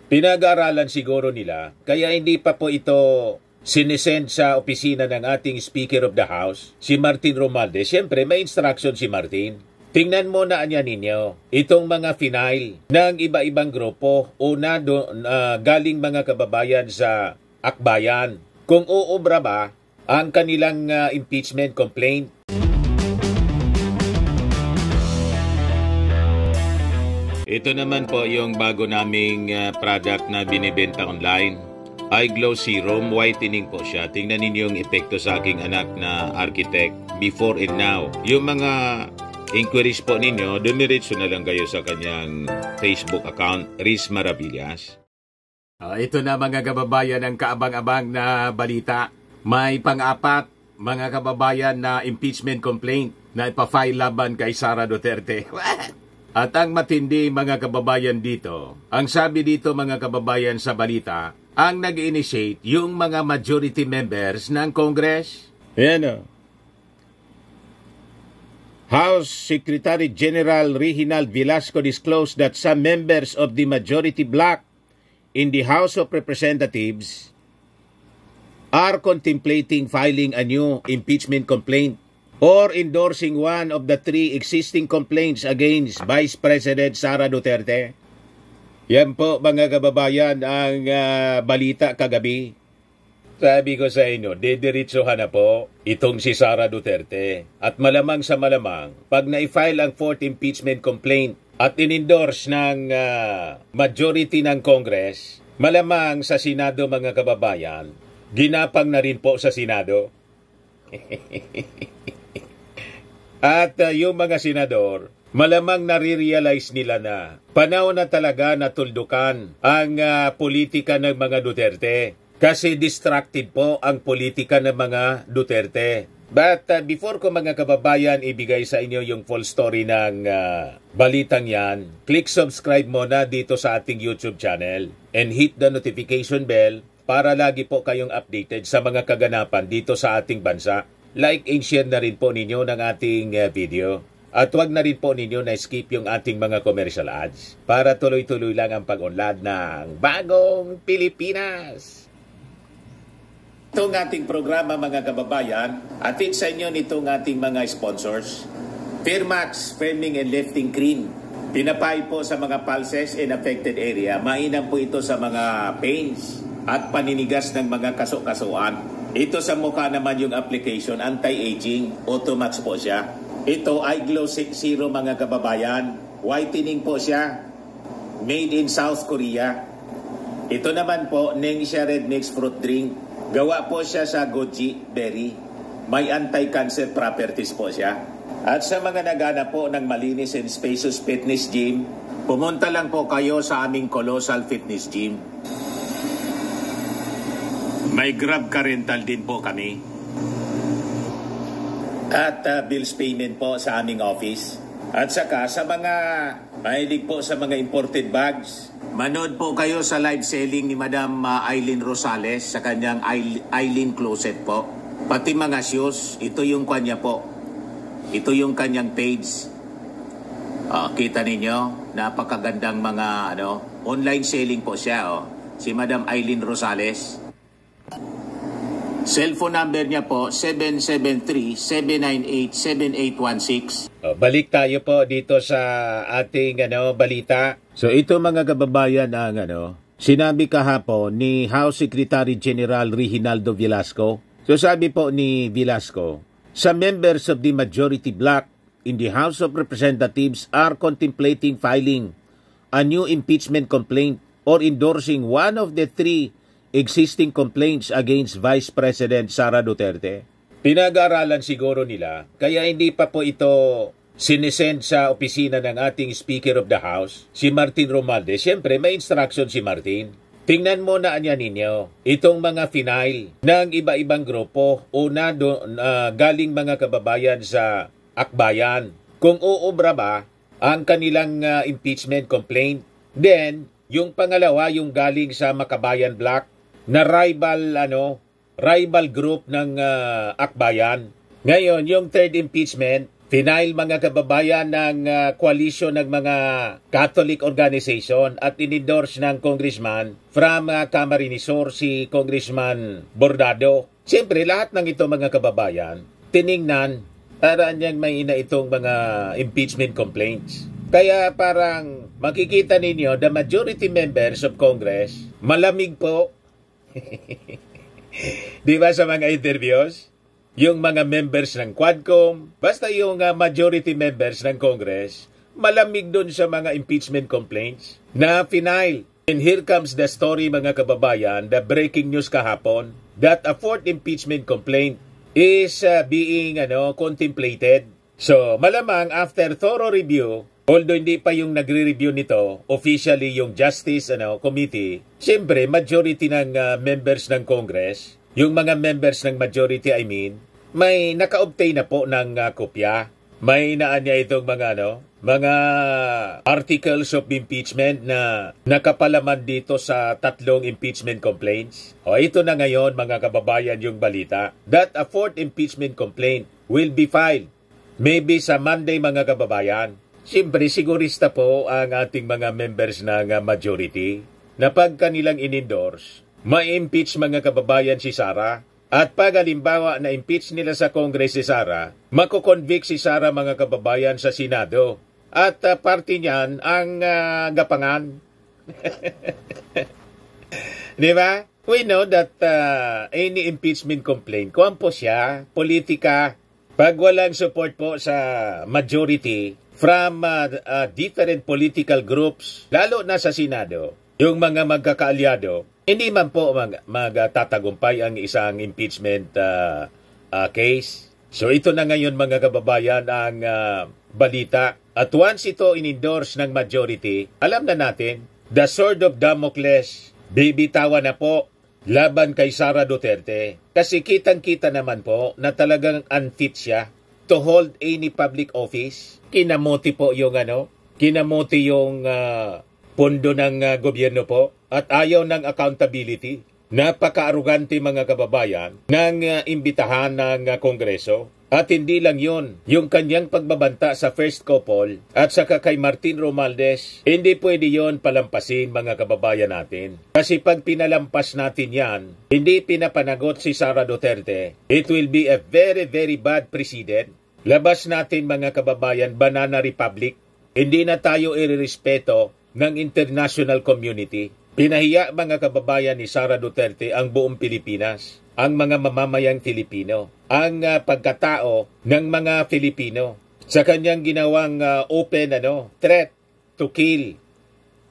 Pinag-aaralan siguro nila, kaya hindi pa po ito sinesend sa opisina ng ating Speaker of the House, si Martin Romualdez. Siyempre, may instruction si Martin. Tingnan mo na anya ninyo, itong mga final ng iba-ibang grupo, una galing mga kababayan sa Akbayan. Kung uubra ba ang kanilang impeachment complaint. Ito naman po yung bago naming product na binibenta online. iGlow Serum, whitening po siya. Tingnan ninyo yung epekto sa aking anak na architect before and now. Yung mga inquiries po ninyo, dumiretso na lang kayo sa kanyang Facebook account, Riz Maravillas. Ito na mga kababayan ang kaabang-abang na balita. May pang-apat mga kababayan na impeachment complaint na ipafile laban kay Sara Duterte. At ang matindi mga kababayan dito, ang sabi dito mga kababayan sa balita, ang nag-initiate yung mga majority members ng Congress. Ayan o. House Secretary General Reginald Velasco disclosed that some members of the majority bloc in the House of Representatives are contemplating filing a new impeachment complaint or endorsing one of the three existing complaints against Vice President Sara Duterte. Yan po mga kababayan ang balita kagabi. Sabi ko sa inyo, didiritsohan na po itong si Sara Duterte. At malamang sa malamang, pag na-file ang fourth impeachment complaint at in-endorse ng majority ng Congress, malamang sa Senado mga kababayan, ginapang na rin po sa Senado. At yung mga senador, malamang nare-realize nila na panahon na talaga na tuldukan ang politika ng mga Duterte. Kasi distracted po ang politika ng mga Duterte. But before ko mga kababayan ibigay sa inyo yung full story ng balitang yan, click subscribe muna dito sa ating YouTube channel and hit the notification bell para lagi po kayong updated sa mga kaganapan dito sa ating bansa. Like and share na rin po ninyo ng ating video. At huwag na rin po ninyo na skip yung ating mga commercial ads para tuloy-tuloy lang ang pag-unlad ng Bagong Pilipinas. Itong ating programa mga kababayan, atid sa inyo nitong ating mga sponsors. Firmax, Firming and Lifting Cream. Pinapay po sa mga pulses in affected area. Mainam po ito sa mga pains at paninigas ng mga kaso-kasuan. Ito sa mukha naman yung application, anti-aging, Automax po siya. Ito ay iGlow Serum mga kababayan. Whitening po siya. Made in South Korea. Ito naman po, Nengxia Red Mix Fruit Drink. Gawa po siya sa goji berry. May anti-cancer properties po siya. At sa mga nagana po ng malinis and spacious fitness gym, pumunta lang po kayo sa aming Colossal Fitness Gym. May Grab Car Rental din po kami. At bills payment po sa aming office. At saka sa mga mahilig po sa mga imported bags, manood po kayo sa live selling ni Madam Aileen Rosales sa kanyang Aileen Closet po. Pati mga shoes, ito yung kanya po. Ito yung kanyang page. Kita ninyo, napakagandang mga online selling po siya. Si Madam Aileen Rosales. Cellphone number niya po, 773-798-7816. Balik tayo po dito sa ating balita. So ito mga kababayan ang sinabi kahapon ni House Secretary General Reginaldo Velasco. So sabi po ni Velasco, some members of the majority bloc in the House of Representatives are contemplating filing a new impeachment complaint or endorsing one of the three existing complaints against Vice President Sara Duterte. Pinag-aaralan siguro nila, kaya hindi pa po ito sinesend sa opisina ng ating Speaker of the House, si Martin Romualdez. Siyempre, may instruction si Martin. Tingnan mo na anya ninyo, itong mga final ng iba-ibang grupo, una galing mga kababayan sa Akbayan. Kung uubra ba ang kanilang impeachment complaint, then yung pangalawa, yung galing sa Makabayan Block, na rival group ng Akbayan. Ngayon, yung third impeachment, Final mga kababayan ng coalition ng mga Catholic organization at inendorse ng congressman from Camarines Sur, si Congressman Bordado. Siyempre, lahat ng ito mga kababayan, tiningnan para niyang may ina itong mga impeachment complaints. Kaya parang makikita ninyo, the majority members of Congress, malamig po. Di ba sa mga interviews? Yung mga members ng Quadcom, basta yung majority members ng Congress, malamig dun sa mga impeachment complaints na final. And here comes the story mga kababayan, the breaking news kahapon, that a fourth impeachment complaint is being contemplated. So malamang after thorough review, although hindi pa yung nagre-review nito, officially yung Justice Committee, siyempre majority ng members ng Congress, yung mga members ng majority may naka-obtain na po ng kopya. May naan niya itong mga articles of impeachment na nakapalaman dito sa 3 impeachment complaints. O ito na ngayon mga kababayan yung balita that a fourth impeachment complaint will be filed maybe sa Monday mga kababayan. Siyempre sigurista po ang ating mga members ng majority na pag kanilang in-endorse, ma-impeach mga kababayan si Sara. At pag halimbawa na impeach nila sa Congress si Sara, mako-convict si Sara mga kababayan sa Senado. At party niyan ang gapangan. Di ba? We know that any impeachment complaint, kung po siya, politika, pag walang support po sa majority from different political groups, lalo na sa Senado, yung mga magkakaalyado, hindi man po magtatagumpay ang isang impeachment case. So ito na ngayon mga kababayan ang balita. At once ito in-endorse ng majority, alam na natin, the sword of Damocles, bibitawan na po laban kay Sara Duterte. Kasi kitang-kita naman po na talagang unfit siya to hold any public office. Kinamuti po yung kinamuti yung pondo ng gobyerno po at ayaw ng accountability. Napaka-arugante mga kababayan ng imbitahan ng Kongreso. At hindi lang yun, yung kanyang pagbabanta sa first couple at saka kay Martin Romualdez, hindi pwede yon palampasin mga kababayan natin. Kasi pag pinalampas natin yan, hindi pinapanagot si Sara Duterte, it will be a very very bad precedent. Labas natin mga kababayan, Banana Republic. Hindi na tayo irerespeto ng international community. Pinahiya mga kababayan ni Sara Duterte ang buong Pilipinas, ang mga mamamayang Filipino, ang pagkatao ng mga Filipino sa kanyang ginawang open threat to kill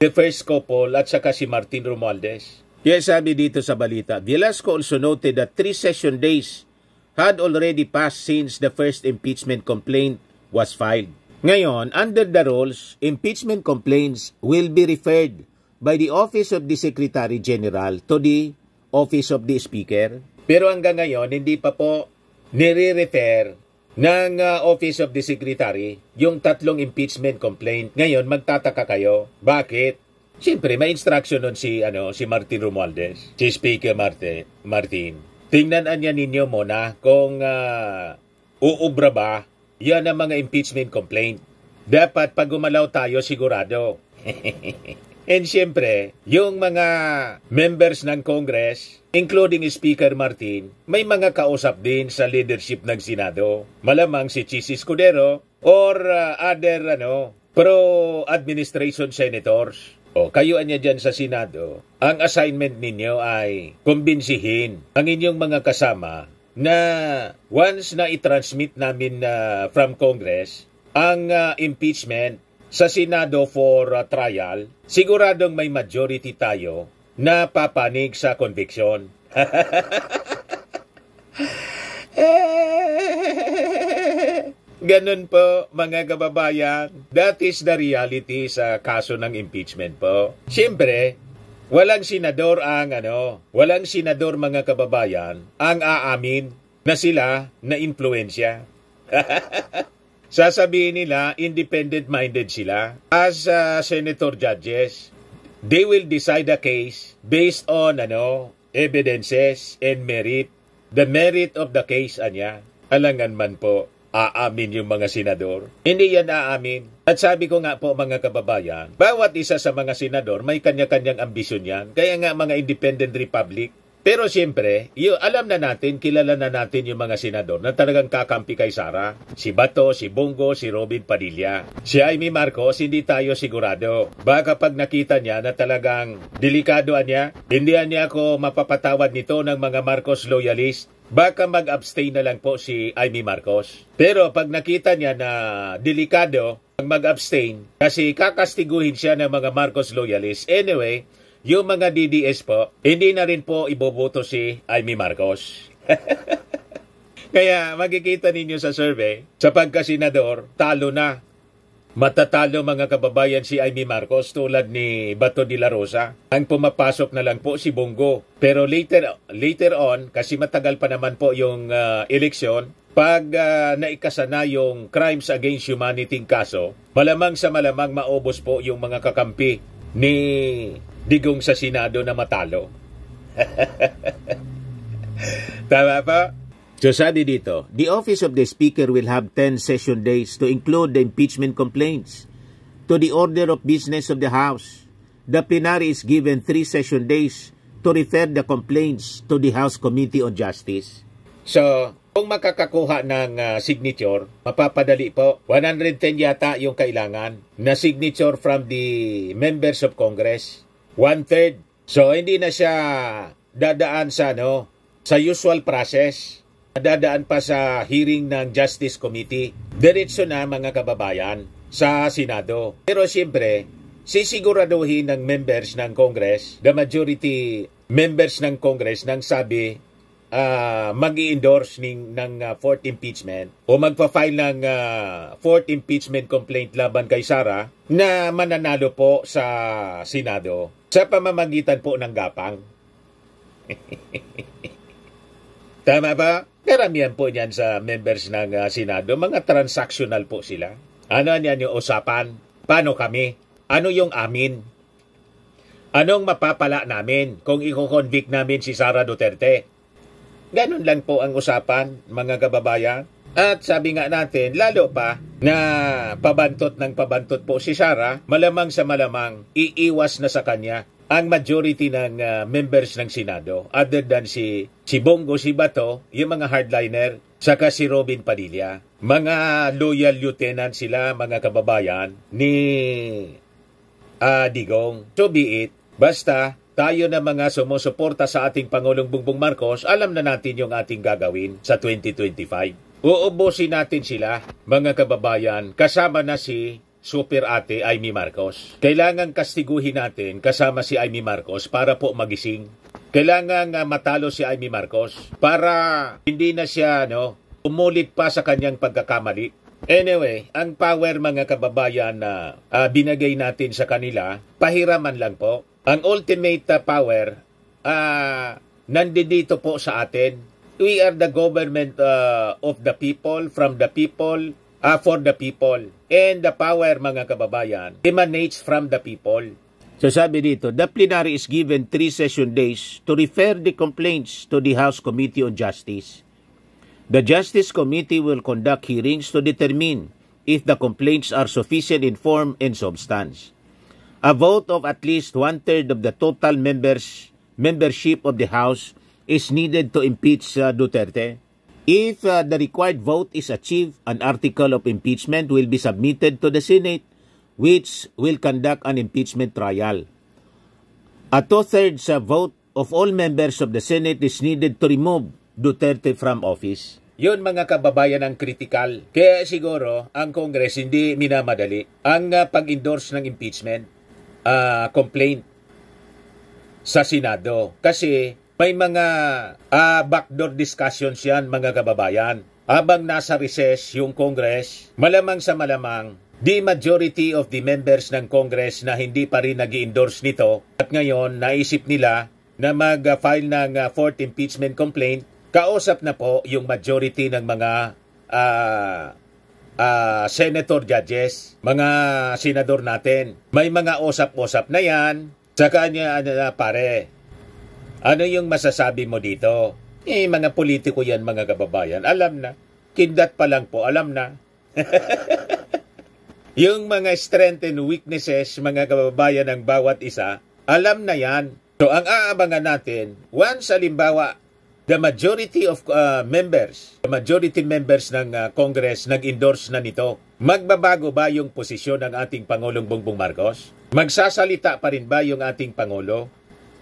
the first couple at saka si Martin Romualdez. Kaya sabi dito sa balita, Velasco also noted that 3 session days had already passed since the first impeachment complaint was filed. Ngayon, under the rules, impeachment complaints will be referred by the Office of the Secretary General to the Office of the Speaker. Pero hanggang ngayon, hindi pa po nire-refer ng Office of the Secretary yung 3 impeachment complaint. Ngayon, magtataka kayo. Bakit? Siyempre, may instruction nun si Martin Romualdez, si Speaker Martin. Tingnan niya ninyo muna kung uubra ba yan ang mga impeachment complaint. Dapat pag gumalaw tayo, sigurado. And siyempre, yung mga members ng Congress, including Speaker Martin, may mga kausap din sa leadership ng Senado. Malamang si Chis Escudero or other pro-administration senators. O kayo anya dyan sa Senado, ang assignment ninyo ay kumbinsihin ang inyong mga kasama na once na i-transmit namin from Congress ang impeachment sa Senado for trial, siguradong may majority tayo na papanig sa conviction. Ganun po mga kababayan. That is the reality sa kaso ng impeachment po. Siyempre, walang senador mga kababayan ang aamin na sila na impluensya. Sasabihin nila, independent-minded sila. As senator judges, they will decide the case based on evidences and merit. The merit of the case, alangan man po aamin yung mga senador. Hindi yan aamin. At sabi ko nga po mga kababayan, bawat isa sa mga senador may kanya-kanyang ambisyon yan. Kaya nga mga independent republic. Pero siyempre, alam na natin, kilala na natin yung mga senador na talagang kakampi kay Sara. Si Bato, si Bongo, si Robin Padilla. Si Amy Marcos, hindi tayo sigurado. Baka pag nakita niya na talagang delikado niya, hindi niya ako mapapatawad nito ng mga Marcos loyalist. Baka mag-abstain na lang po si Amy Marcos. Pero pag nakita niya na delikado, mag-abstain kasi kakastiguhin siya ng mga Marcos loyalist. Anyway, yung mga DDS po, hindi na rin po iboboto si Amy Marcos. Kaya makikita ninyo sa survey, sa pagkasenador, talo na. Matatalo mga kababayan si Amy Marcos tulad ni Bato de la Rosa. Ang pumapasok na lang po si Bongo. Pero later on, kasi matagal pa naman po yung eleksyon, pag naikasa na yung crimes against humanity kaso, malamang sa malamang maubos po yung mga kakampi ni Digong sa Senado na matalo. Tama pa? So sabi dito, the office of the Speaker will have 10 session days to include the impeachment complaints to the order of business of the House. The plenary is given 3 session days to refer the complaints to the House Committee on Justice. So, kung makakakuha ng signature, mapapadali po. 110 yata yung kailangan na signature from the members of Congress. 1/3. So, hindi na siya dadaan sa, sa usual process. Dadaan pa sa hearing ng Justice Committee. Diretso na mga kababayan sa Senado. Pero siyempre, sisiguraduhin ng members ng Congress, the majority members ng Congress nang sabi mag-i-endorse ng fourth impeachment o magpa-file ng fourth impeachment complaint laban kay Sara na mananalo po sa Senado sa pamamagitan po ng gapang. Tama ba? Karamihan po niyan sa members ng Senado, mga transactional po sila. Ano yan yung usapan? Paano kami? Ano yung amin? Anong mapapala namin kung i-convict namin si Sara Duterte? Ganun lang po ang usapan, mga kababayan. At sabi nga natin, lalo pa na pabantot ng pabantot po si Sara, malamang sa malamang, iiwas na sa kanya ang majority ng members ng Senado. Other than si Bongo, si Bato, yung mga hardliner, saka si Robin Padilla. Mga loyal lieutenant sila, mga kababayan, ni Digong. So be it. Basta, tayo na mga sumusuporta sa ating Pangulong Bongbong Marcos, alam na natin yung ating gagawin sa 2025. Uubusin natin sila, mga kababayan, kasama na si Super Ate Amy Marcos. Kailangan kastiguhin natin kasama si Amy Marcos para po magising. Kailangan matalo si Amy Marcos para hindi na siya umulit pa sa kanyang pagkakamali. Anyway, ang power mga kababayan na binagay natin sa kanila, pahiraman lang po. Ang ultimate power, nandito po sa atin. We are the government of the people, from the people, for the people. And the power, mga kababayan, emanates from the people. So sabi dito, the plenary is given 3 session days to refer the complaints to the House Committee on Justice. The Justice Committee will conduct hearings to determine if the complaints are sufficient in form and substance. A vote of at least 1/3 of the total membership of the House is needed to impeach Duterte. If the required vote is achieved, an article of impeachment will be submitted to the Senate, which will conduct an impeachment trial. A 2/3 vote of all members of the Senate is needed to remove Duterte from office. Yun mga kababayan ang critical. Kaya siguro ang Congress hindi minamadali ang pag-endorse ng impeachment complaint sa Senado. Kasi may mga backdoor discussions yan mga kababayan. Habang nasa recess yung Congress, malamang sa malamang, the majority of the members ng Congress na hindi pa rin nag-endorse nito at ngayon naisip nila na mag-file ng fourth impeachment complaint, kausap na po yung majority ng mga senator judges, mga senador natin. May mga usap-usap na yan. Sa kanya, pare, ano yung masasabi mo dito? Mga politiko yan, mga kababayan. Alam na. Kindat pa lang po, alam na. Yung mga strength and weaknesses, mga kababayan ng bawat isa, alam na yan. So, ang aabangan natin, once halimbawa, the majority members ng Congress nag-endorse na nito, magbabago ba yung posisyon ng ating Pangulong Bongbong Marcos? Magsasalita pa rin ba yung ating Pangulo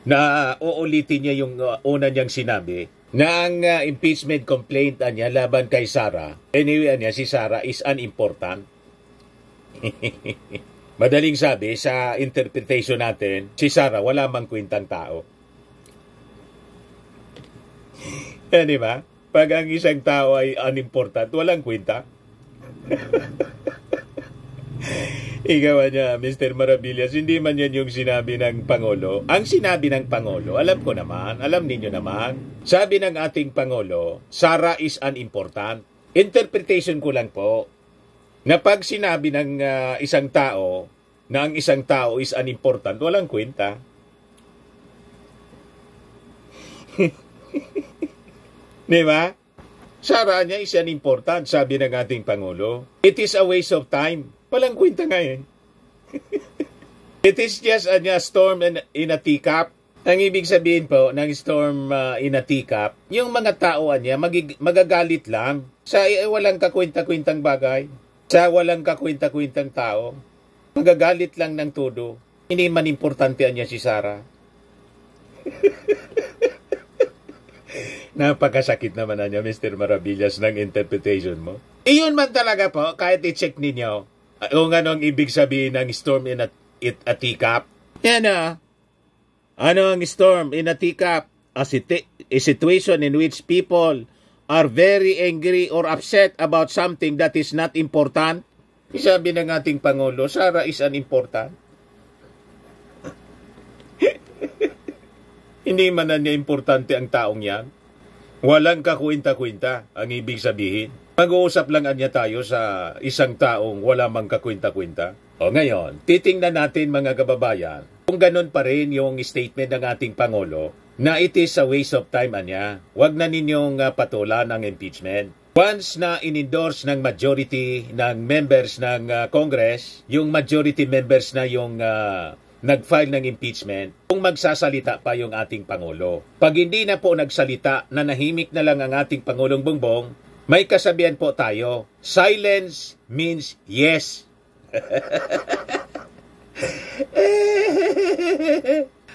na uulitin niya yung una niyang sinabi na ang impeachment complaint niya laban kay Sara, anyway niya, si Sara is unimportant? Madaling sabi, sa interpretation natin, si Sara wala mang kwentang tao. Di ba? Pag ang isang tao ay unimportant, walang kwenta. Ikaw niya, Mr. Maravillas, hindi man yan yung sinabi ng Pangulo. Ang sinabi ng Pangulo, alam ko naman, alam ninyo naman, sabi ng ating Pangulo, Sara is unimportant. Interpretation ko lang po, na pag sinabi ng isang tao, na ang isang tao is unimportant, walang kwenta. Di ba? Sara niya is unimportant, sabi ng ating Pangulo. It is a waste of time. Walang kwenta nga eh. It is just a storm in a teacup. Ang ibig sabihin po ng storm in a teacup, yung mga tao niya magagalit lang sa walang kakwenta-kwentang bagay, sa walang kakwenta-kwentang tao. Magagalit lang ng todo. Hindi man importante niya si Sara. Napakasakit naman na niya, Mr. Maravillas, ng interpretation mo. Iyon man talaga po, kahit i-check ninyo kung ano ang ibig sabihin ng storm in a teacup. Yan ano ang storm in a teacup? A situation in which people are very angry or upset about something that is not important. Sabi ng ating Pangulo, Sara is unimportant. Hindi man na niya importante ang taong yan. Walang kakwenta-kwenta ang ibig sabihin. Mag-uusap lang niya tayo sa isang taong wala mang kakwenta-kwenta. O ngayon, titingnan natin mga kababayan, kung ganun pa rin yung statement ng ating Pangulo na it is a waste of time niya. Huwag na ninyong patulan ang impeachment. Once na in-endorse ng majority ng members ng Congress, yung majority members na yung nag-file ng impeachment, kung magsasalita pa yung ating Pangulo. Pag hindi na po nagsalita, nanahimik na lang ang ating Pangulong Bongbong, may kasabihan po tayo, silence means yes.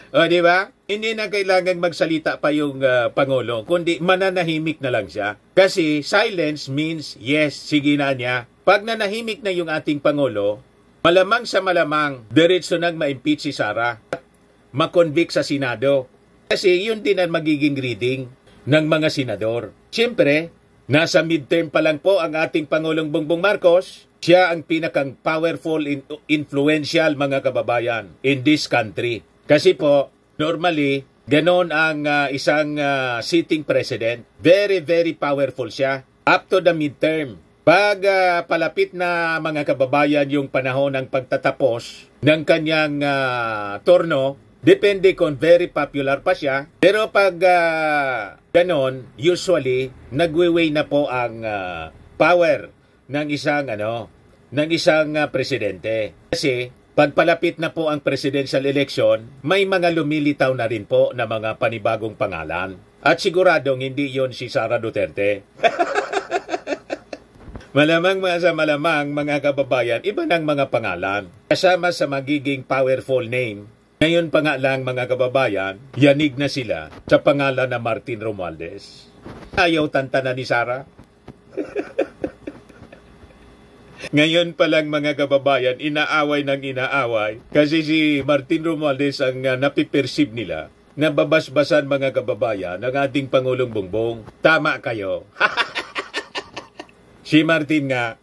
O, di ba? Hindi na kailangan magsalita pa yung Pangulo, kundi mananahimik na lang siya. Kasi silence means yes, sige na niya. Pag nanahimik na yung ating Pangulo, malamang sa malamang, diretso nang ma-impeach si Sara, makonvict sa Senado. Kasi yun din ang magiging reading ng mga senador. Siyempre, nasa midterm pa lang po ang ating Pangulong Bongbong Marcos. Siya ang pinakang powerful, influential mga kababayan in this country. Kasi po, normally, ganon ang isang sitting president. Very, very powerful siya. Up to the midterm. Pag palapit na mga kababayan yung panahon ng pagtatapos ng kanyang turno, depende kung very popular pa siya. Pero pag ganon, usually, nagwe-weigh na po ang power ng isang presidente. Kasi pag palapit na po ang presidential election, may mga lumilitaw na rin po na mga panibagong pangalan. At siguradong hindi yon si Sara Duterte. Malamang mga kababayan, iba ng mga pangalan. Kasama sa magiging powerful name. Ngayon pa nga lang mga kababayan, yanig na sila sa pangalan na Martin Romualdez. Ayaw tantanan ni Sara. Ngayon pa lang mga kababayan, inaaway kasi si Martin Romualdez ang napiperceive nila na babasbasan mga kababayan ng ating Pangulong Bongbong. Tama kayo. Si Martin nga,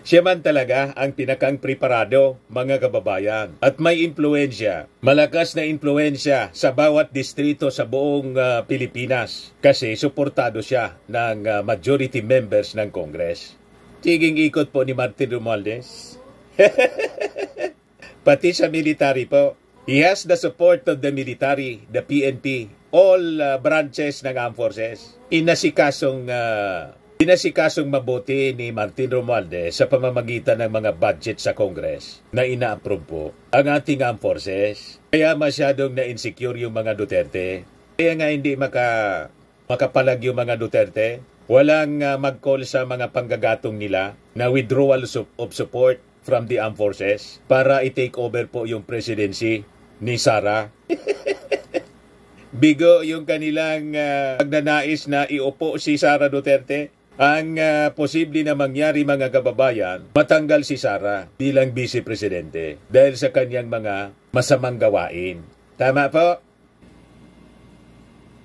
siya man talaga ang pinakang preparado mga kababayan at may impluensya, malakas na impluensya sa bawat distrito sa buong Pilipinas kasi suportado siya ng majority members ng Congress. Tiging ikot po ni Martin Romualdez. Pati sa military po, He has the support of the military, the PNP, all branches ng armed forces. Inasikasong mabuti ni Martin Romualdez sa pamamagitan ng mga budget sa Congress na ina-approve po ang ating armed forces. Kaya masyadong na-insecure yung mga Duterte. Kaya nga hindi makapalag yung mga Duterte. Walang mag-call sa mga panggagatong nila na withdrawal of support from the armed forces para i-take over po yung presidency ni Sara. Bigo yung kanilang pagnanais na iupo si Sara Duterte. Ang posible na mangyari, mga kababayan, matanggal si Sara bilang vice presidente dahil sa kanyang mga masamang gawain. Tama po?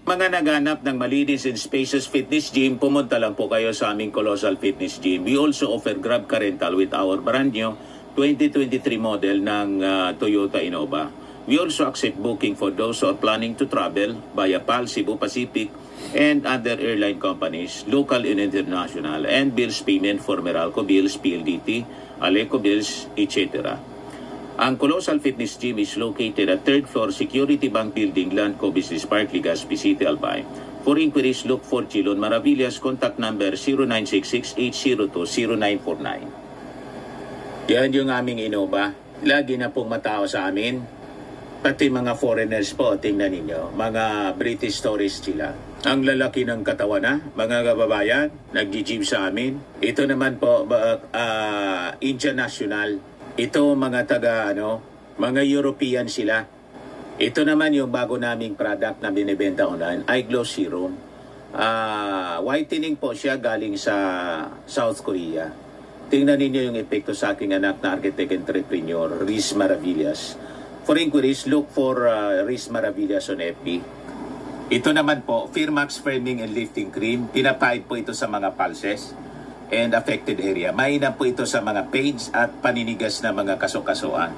Mga naghanap ng malinis and spacious fitness gym, pumunta lang po kayo sa aming Colossal Fitness Gym. We also offer Grab Car Rental with our brand new 2023 model ng Toyota Innova. We also accept booking for those who are planning to travel via PAL, Cebu Pacific, and other airline companies, local and international, and bills payment for Meralco Bills, PLDT, Aleco Bills, etc. Ang Colossal Fitness Gym is located at 3rd floor Security Bank Building, Landco Business Park, Legazpi City, Albay. For inquiries, look for Chilon Maravillas. Contact number 0966-802-0949. Yan yung aming Innova. Lagi na pong matao sa amin. Pati mga foreigners po, tingnan ninyo. Mga British tourists sila. Ang lalaki ng katawan na, mga kababayan, nag-gym sa amin. Ito naman po, Indian National. Ito mga mga European sila. Ito naman yung bago naming product na binibenta online, Eye Glow Serum. Whitening po siya galing sa South Korea. Tingnan ninyo yung epekto sa aking anak na architect entrepreneur, Riz Maravillas. For inquiries, look for Riz Maravillas on FB. Ito naman po, Firmax Firming and Lifting Cream. Pinapahid po ito sa mga pulses and affected area. Mainam po ito sa mga pains at paninigas na mga kasukasuan.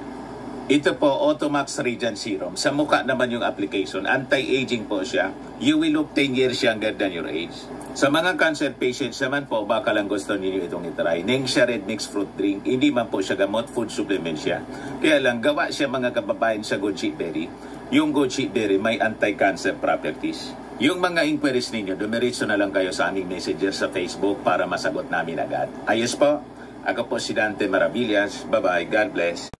Ito po, Automax Radiant Serum. Sa mukha naman yung application. Anti-aging po siya. You will look 10 years younger than your age. Sa mga cancer patients naman po, baka lang gusto niyo itong itry. Nengxia Red Mix Fruit Drink. Hindi man po siya gamot, food supplement siya. Kaya lang, gawa siya mga kababayan sa goji berry. Yung goji berry may anti-cancer properties. Yung mga inquiries ninyo, dumiretso na lang kayo sa aming messenger sa Facebook para masagot namin agad. Ayos po, ako po si Dante Maravillas. Bye-bye. God bless.